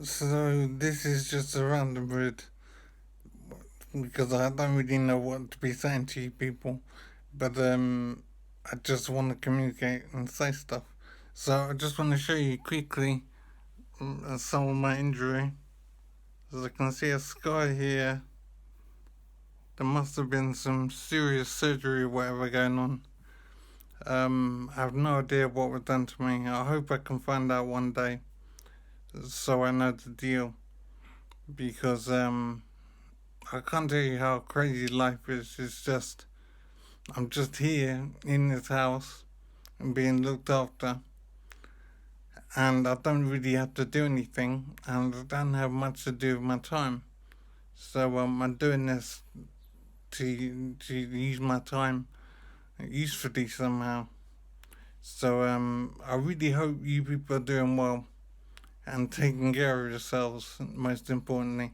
So this is just a random read because I don't really know what to be saying to you people, but I just want to communicate and say stuff. So I just want to show you quickly some of my injury. As I can see a scar here, there must have been some serious surgery or whatever going on. I have no idea what was done to me. I hope I can find out one day, so I know the deal. Because I can't tell you how crazy life is. It's just I'm just here in this house and being looked after, and I don't really have to do anything, and I don't have much to do with my time. So I'm doing this to use my time usefully somehow. So I really hope you people are doing well and taking care of yourselves. Most importantly,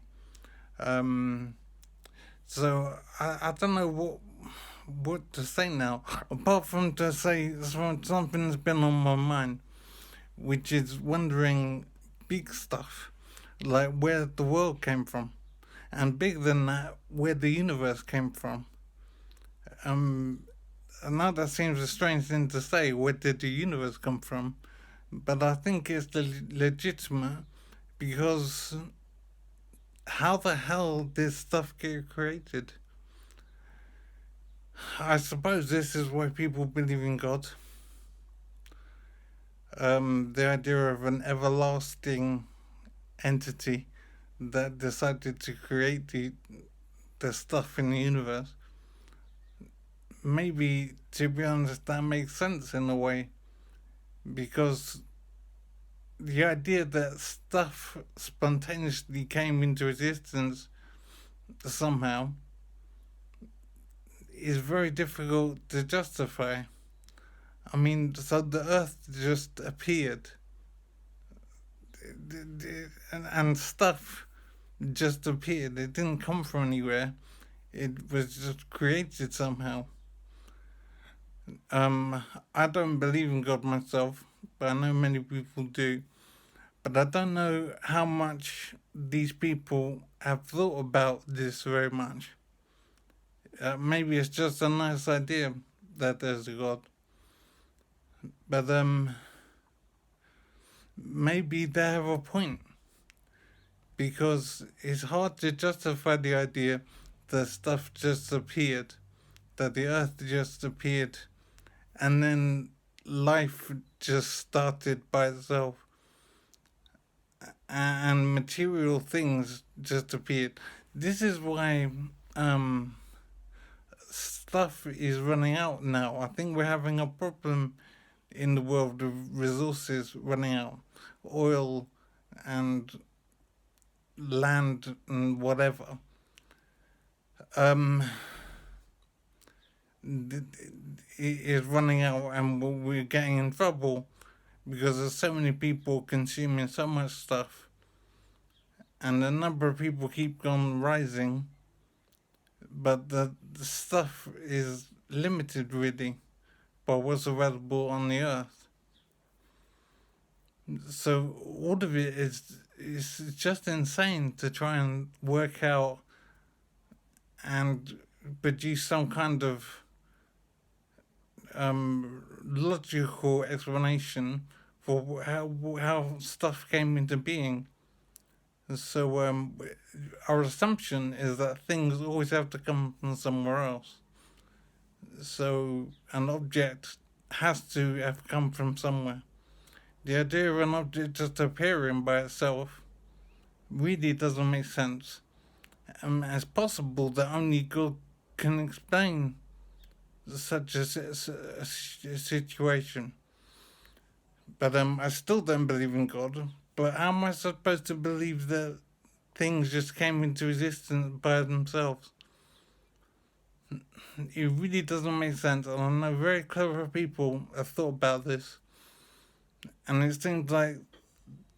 um, I don't know what to say now, apart from to say something that's been on my mind, which is wondering big stuff, like where the world came from, and bigger than that, where the universe came from. Um, I know that seems a strange thing to say. Where did the universe come from? But I think it's legitimate because how the hell did stuff get created? I suppose this is why people believe in God. The idea of an everlasting entity that decided to create the stuff in the universe. Maybe, to be honest, that makes sense in a way because the idea that stuff spontaneously came into existence somehow is very difficult to justify. I mean, so the Earth just appeared, and stuff just appeared. It didn't come from anywhere. It was just created somehow. I don't believe in God myself, but I know many people do. But I don't know how much these people have thought about this very much. Maybe it's just a nice idea that there's a God, but maybe they have a point because it's hard to justify the idea that stuff just appeared, that the Earth just appeared, and then life just started by itself, and material things just appeared. This is why stuff is running out now. I think we're having a problem in the world of resources running out, oil and land and whatever. Um, it is running out, and we're getting in trouble because there's so many people consuming so much stuff, and the number of people keep on rising, but the stuff is limited really by what's available on the earth. So all of it is just insane to try and work out and produce some kind of logical explanation for how stuff came into being. So our assumption is that things always have to come from somewhere else. So an object has to have come from somewhere. The idea of an object just appearing by itself really doesn't make sense. It's possible that only God can explain such a situation. But I still don't believe in God. But how am I supposed to believe that things just came into existence by themselves? It really doesn't make sense, and I know very clever people have thought about this, and it seems like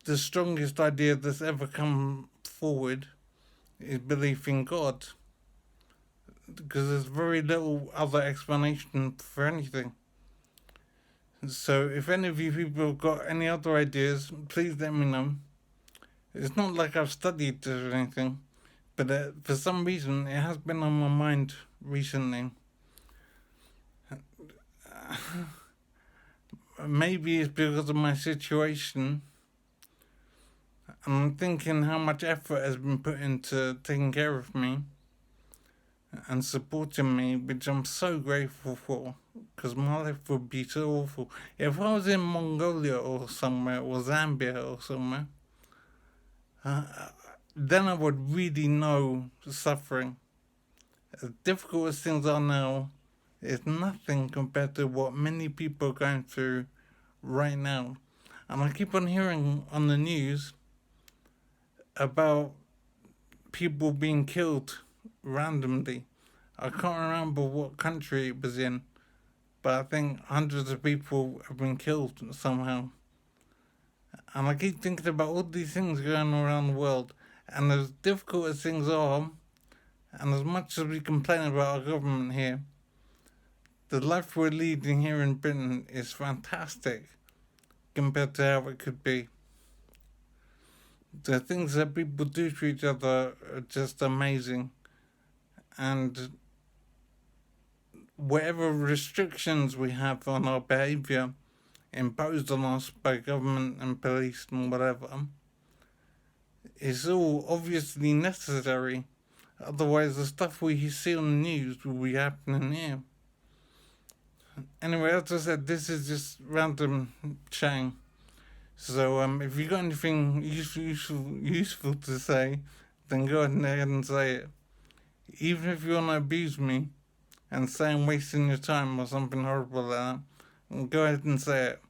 the strongest idea that's ever come forward is belief in God, because there's very little other explanation for anything. So if any of you people have got any other ideas, please let me know. It's not like I've studied or anything, but for some reason it has been on my mind recently. Maybe it's because of my situation, and I'm thinking how much effort has been put into taking care of me and supporting me, which I'm so grateful for, because my life would be so awful. If I was in Mongolia or somewhere, or Zambia or somewhere, uh, then I would really know suffering. As difficult as things are now, it's nothing compared to what many people are going through right now. And I keep on hearing on the news about people being killed randomly. I can't remember what country it was in, but I think hundreds of people have been killed somehow. And I keep thinking about all these things going around the world. And as difficult as things are, and as much as we complain about our government here, the life we're leading here in Britain is fantastic compared to how it could be. The things that people do to each other are just amazing. And whatever restrictions we have on our behaviour imposed on us by government and police and whatever is all obviously necessary. Otherwise, the stuff we see on the news will be happening here. Anyway, as I said, this is just random chatting. So, if you got anything useful to say, then go ahead and say it. Even if you want to abuse me and say I'm wasting your time or something horrible like that, go ahead and say it.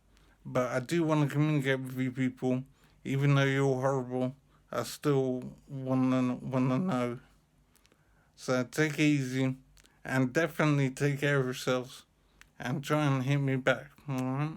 But I do want to communicate with you people, even though you're all horrible. I still want to know. So take it easy, and definitely take care of yourselves, and try and hit me back. Alright.